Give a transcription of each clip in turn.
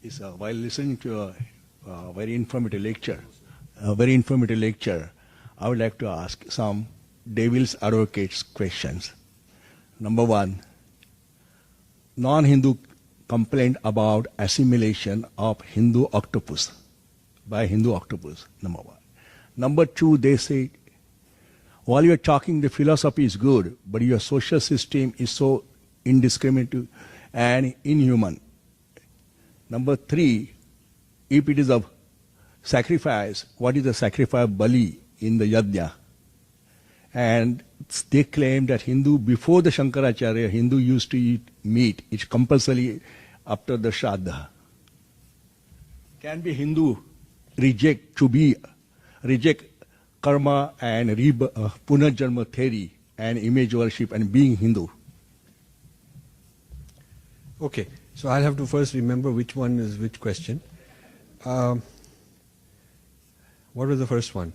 While listening to a very informative lecture, I would like to ask some devil's advocates questions. Number one, non-Hindu complained about assimilation of Hindu octopus by Hindu octopus, number one. Number two, they say, while you're talking the philosophy is good, but your social system is so indiscriminate and inhuman. Number three, if it is a sacrifice, what is the sacrifice of Bali in the Yajna? And they claim that Hindu, before the Shankaracharya, Hindu used to eat meat. It's compulsory after the Shraddha. Can be Hindu reject karma and Punarjanma theory and image worship and being Hindu? Okay, so I'll have to first remember which one is which question. What was the first one?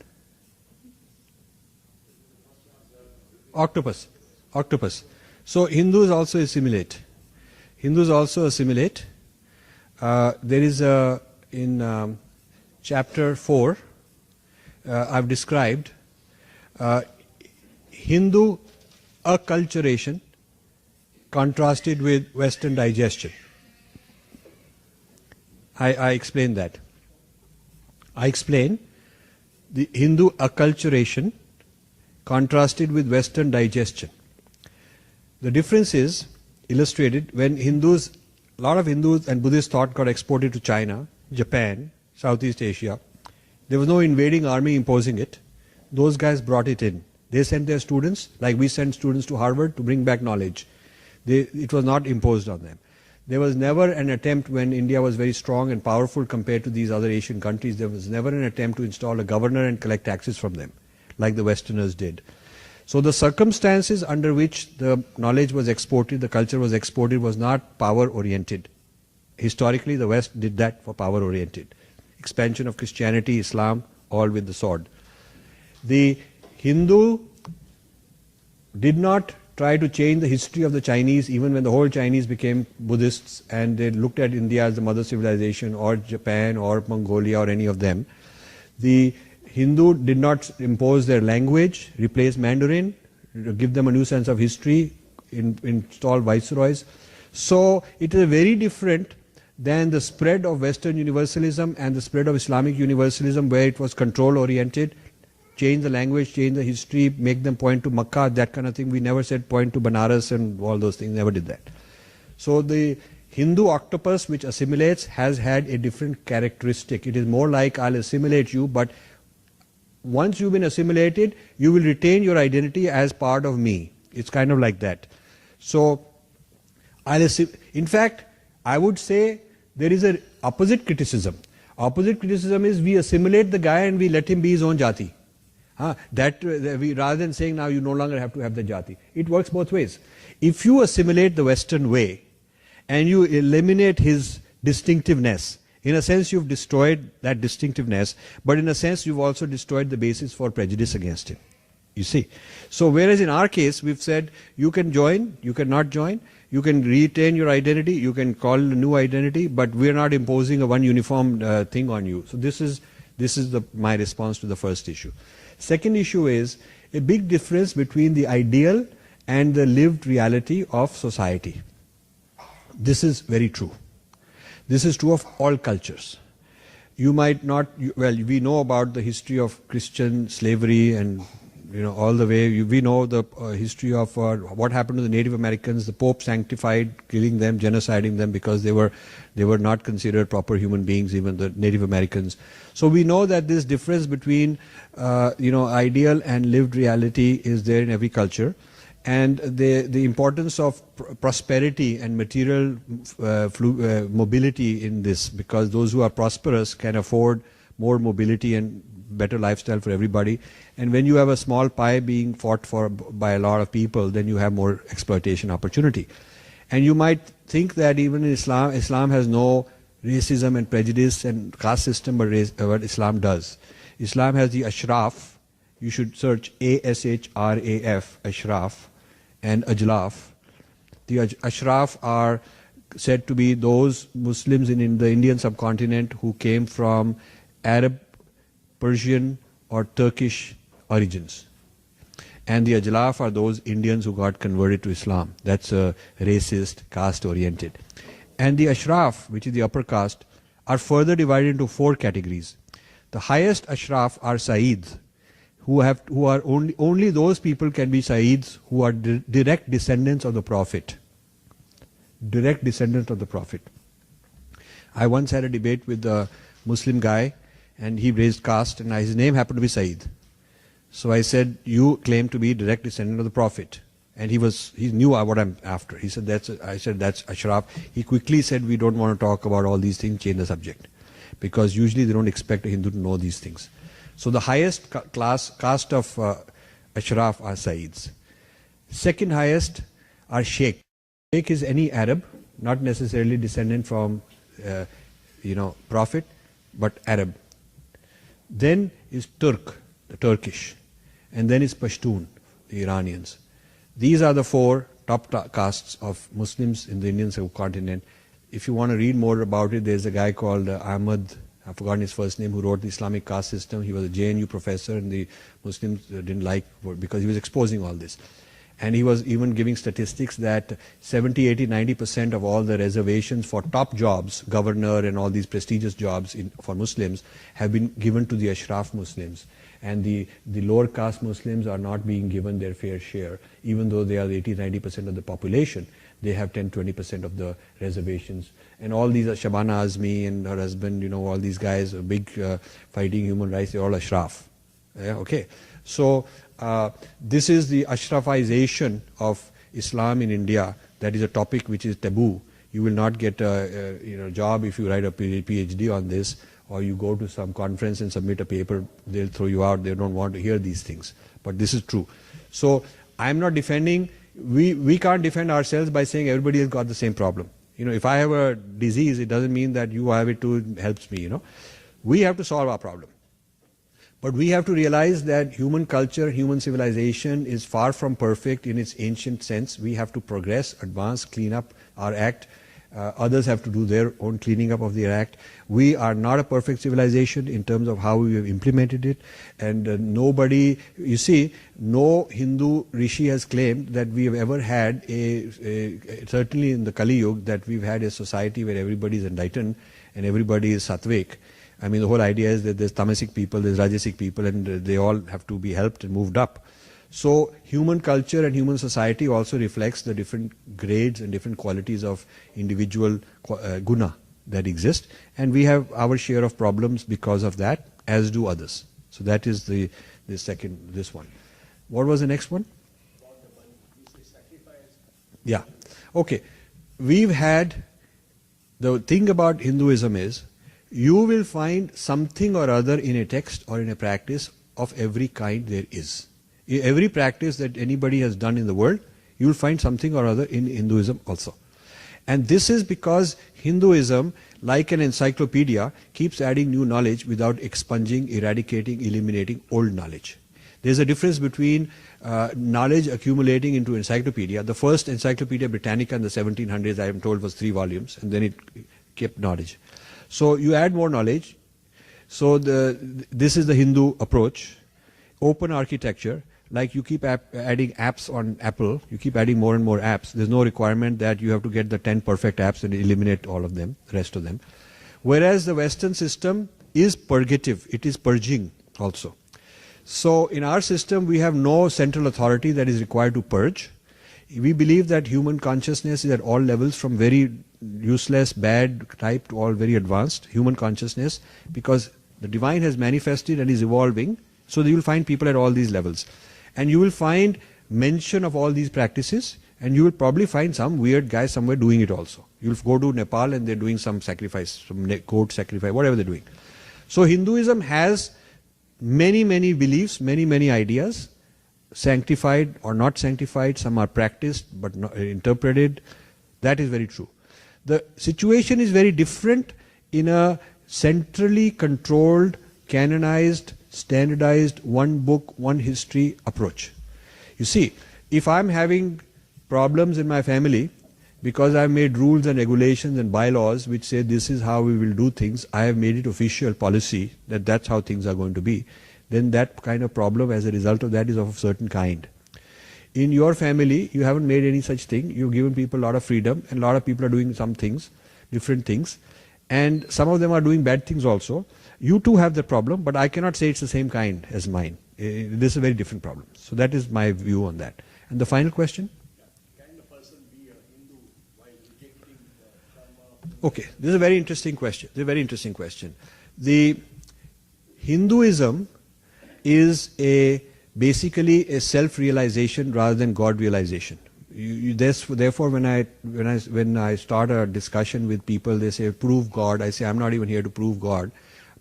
Octopus. So Hindus also assimilate. There is in chapter 4, I've described Hindu acculturation contrasted with Western digestion. I explained that. I explain the Hindu acculturation contrasted with Western digestion. The difference is illustrated when a lot of Hindus and Buddhist thought got exported to China, Japan, Southeast Asia. There was no invading army imposing it. Those guys brought it in. They sent their students, like we sent students to Harvard to bring back knowledge. It was not imposed on them. There was never an attempt, when India was very strong and powerful compared to these other Asian countries, there was never an attempt to install a governor and collect taxes from them, like the Westerners did. So the circumstances under which the knowledge was exported, the culture was exported, was not power-oriented. Historically, the West did that for power-oriented. Expansion of Christianity, Islam, all with the sword. The Hindu did not try to change the history of the Chinese, even when the whole Chinese became Buddhists and they looked at India as the mother civilization, or Japan or Mongolia or any of them. The Hindu did not impose their language, replace Mandarin, give them a new sense of history, install viceroys. So it is very different than the spread of Western universalism and the spread of Islamic universalism, where it was control oriented, change the language, change the history, make them point to Makkah, that kind of thing. We never said point to Banaras and all those things, never did that. So the Hindu octopus which assimilates has had a different characteristic. It is more like, I'll assimilate you, but once you've been assimilated, you will retain your identity as part of me. It's kind of like that. So, in fact, I would say there is an opposite criticism. Opposite criticism is we assimilate the guy and we let him be his own jati. Rather than saying now you no longer have to have the jati. It works both ways. If you assimilate the Western way and you eliminate his distinctiveness, in a sense you've destroyed that distinctiveness, but in a sense you've also destroyed the basis for prejudice against him. You see. So whereas in our case we've said you can join, you cannot join, you can retain your identity, you can call a new identity, but we're not imposing a one uniform thing on you. So this is my response to the first issue. Second issue is a big difference between the ideal and the lived reality of society. This is very true. This is true of all cultures. You might not, we know about the history of Christian slavery and all the way. We know the history of what happened to the Native Americans. The Pope sanctified killing them, genociding them because they were not considered proper human beings, even the Native Americans. So we know that this difference between ideal and lived reality is there in every culture, and the importance of prosperity and material mobility in this, because those who are prosperous can afford more mobility and better lifestyle for everybody. And when you have a small pie being fought for by a lot of people, then you have more exploitation opportunity. And you might think that even in Islam has no racism and prejudice and caste system, but Islam does. Islam has the Ashraf. You should search ASHRAF, Ashraf, and Ajlaf. The Ashraf are said to be those Muslims in the Indian subcontinent who came from Arab, Persian or Turkish origins. And the Ajlaf are those Indians who got converted to Islam. That's a racist, caste-oriented. And the Ashraf, which is the upper caste, are further divided into 4 categories. The highest Ashraf are Saids, who are only those people can be Saids who are direct descendants of the Prophet. Direct descendants of the Prophet. I once had a debate with a Muslim guy, and he raised caste, and his name happened to be Said. So I said, you claim to be direct descendant of the Prophet. And he knew what I'm after. He said, I said, that's Ashraf. He quickly said, we don't want to talk about all these things, change the subject. Because usually they don't expect a Hindu to know these things. So the highest caste of Ashraf are Saids. Second highest are Sheikh. Sheikh is any Arab, not necessarily descendant from, Prophet, but Arab. Then is Turk, the Turkish. And then is Pashtun, the Iranians. These are the 4 top castes of Muslims in the Indian subcontinent. If you want to read more about it, there's a guy called Ahmad, I've forgotten his first name, who wrote the Islamic caste system. He was a JNU professor, and the Muslims didn't like because he was exposing all this. And he was even giving statistics that 70, 80, 90% of all the reservations for top jobs, governor and all these prestigious jobs for Muslims, have been given to the Ashraf Muslims. And the lower caste Muslims are not being given their fair share, even though they are 80, 90% of the population. They have 10, 20% of the reservations. And all these are Shabana Azmi and her husband, all these guys, big fighting human rights, they're all Ashraf. Yeah, okay. So this is the Ashrafization of Islam in India. That is a topic which is taboo. You will not get a job if you write a PhD on this, or you go to some conference and submit a paper, they'll throw you out. They don't want to hear these things. But this is true. So I'm not defending, we can't defend ourselves by saying everybody has got the same problem. If I have a disease, it doesn't mean that you have it too, it helps me, We have to solve our problem. But we have to realize that human culture, human civilization is far from perfect in its ancient sense. We have to progress, advance, clean up our act. Others have to do their own cleaning up of their act. We are not a perfect civilization in terms of how we have implemented it. And no Hindu rishi has claimed that we have ever had certainly in the Kali Yuga, that we've had a society where everybody is enlightened and everybody is sattvic. I mean, the whole idea is that there's tamasic people, there's rajasic people, and they all have to be helped and moved up. So human culture and human society also reflects the different grades and different qualities of individual guna that exist. And we have our share of problems because of that, as do others. So that is this one. What was the next one? Yeah. Okay. We've had, the thing about Hinduism is, you will find something or other in a text or in a practice of every kind there is. Every practice that anybody has done in the world, you will find something or other in Hinduism also. And this is because Hinduism, like an encyclopedia, keeps adding new knowledge without expunging, eradicating, eliminating old knowledge. There's a difference between knowledge accumulating into encyclopedia. The first Encyclopedia Britannica in the 1700s, I am told, was 3 volumes, and then it kept knowledge. So you add more knowledge. So this is the Hindu approach. Open architecture. Like you keep adding apps on Apple, you keep adding more and more apps. There's no requirement that you have to get the 10 perfect apps and eliminate all of them, the rest of them. Whereas the Western system is purgative. It is purging also. So in our system, we have no central authority that is required to purge. We believe that human consciousness is at all levels, from very useless, bad type to all very advanced human consciousness, because the divine has manifested and is evolving. So you will find people at all these levels. And you will find mention of all these practices, and you will probably find some weird guy somewhere doing it also. You will go to Nepal and they're doing some sacrifice, some goat sacrifice, whatever they're doing. So Hinduism has many, many beliefs, many, many ideas, sanctified or not sanctified. Some are practiced but not interpreted. That is very true. The situation is very different in a centrally controlled, canonized, standardized, one book, one history approach. You see, if I'm having problems in my family because I've made rules and regulations and bylaws which say this is how we will do things, I have made it official policy that that's how things are going to be, then that kind of problem as a result of that is of a certain kind. In your family, you haven't made any such thing. You've given people a lot of freedom, and a lot of people are doing some things, different things, and some of them are doing bad things also. You too have the problem, but I cannot say it's the same kind as mine. This is a very different problem. So that is my view on that. And the final question? Can the person be a Hindu while rejecting the karma? Okay, this is a very interesting question. This is a very interesting question. The Hinduism is basically a self-realization rather than God realization. Therefore, when I start a discussion with people, they say prove God. I say I'm not even here to prove God.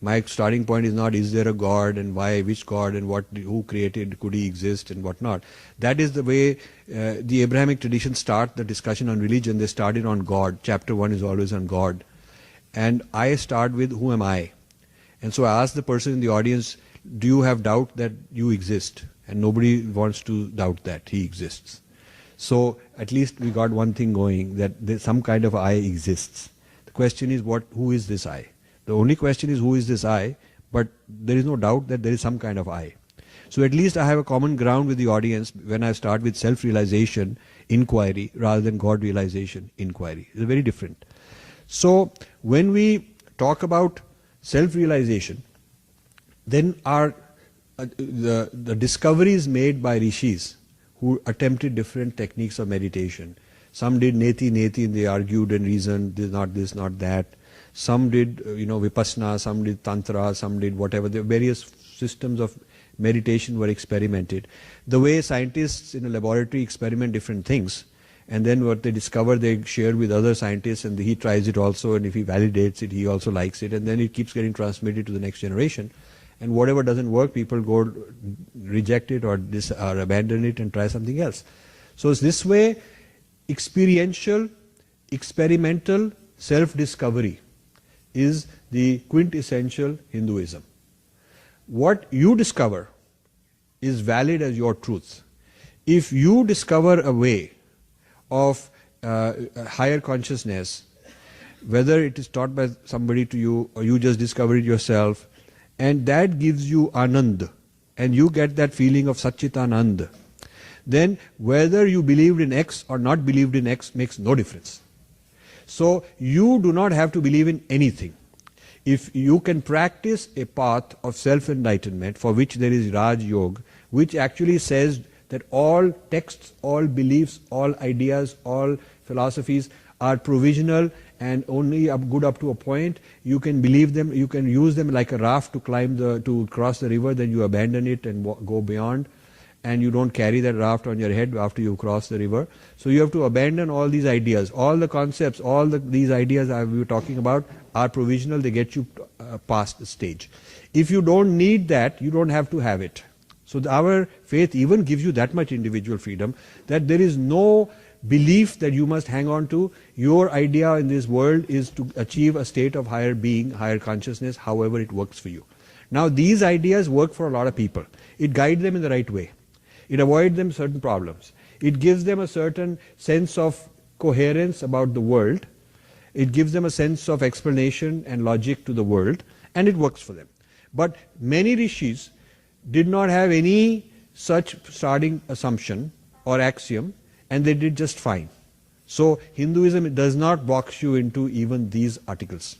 My starting point is not is there a God and why, which God and what, who created, could he exist and what not. That is the way the Abrahamic traditions start the discussion on religion. They started on God. Chapter 1 is always on God. And I start with who am I? And so I ask the person in the audience, do you have doubt that you exist? And nobody wants to doubt that he exists. So at least we got one thing going, that some kind of I exists. The question is who is this I? The only question is who is this I, but there is no doubt that there is some kind of I. So at least I have a common ground with the audience when I start with self-realization, inquiry, rather than God realization, inquiry. It's very different. So when we talk about self-realization, then the discoveries made by rishis who attempted different techniques of meditation. Some did neti, and they argued and reasoned, this, not that. Some did, vipassana, some did tantra, some did whatever. The various systems of meditation were experimented. The way scientists in a laboratory experiment different things, and then what they discover they share with other scientists, and he tries it also, and if he validates it, he also likes it, and then it keeps getting transmitted to the next generation. And whatever doesn't work, people go reject it or abandon it and try something else. So it's this way, experiential, experimental self-discovery is the quintessential Hinduism. What you discover is valid as your truth. If you discover a way of higher consciousness, whether it is taught by somebody to you or you just discover it yourself, and that gives you anand, and you get that feeling of Satchitanand, then whether you believed in X or not believed in X makes no difference. So you do not have to believe in anything. If you can practice a path of self-enlightenment for which there is Raj Yoga, which actually says that all texts, all beliefs, all ideas, all philosophies are provisional and only good up to a point. You can believe them, you can use them like a raft to cross the river, then you abandon it and go beyond, and you don't carry that raft on your head after you cross the river. So you have to abandon all these ideas, all the concepts, these ideas we were talking about are provisional, they get you past the stage. If you don't need that, you don't have to have it. So our faith even gives you that much individual freedom that there is no belief that you must hang on to. Your idea in this world is to achieve a state of higher being, higher consciousness, however it works for you. Now these ideas work for a lot of people. It guides them in the right way. It avoids them certain problems. It gives them a certain sense of coherence about the world. It gives them a sense of explanation and logic to the world, and it works for them. But many rishis did not have any such starting assumption or axiom, and they did just fine. So Hinduism does not box you into even these articles.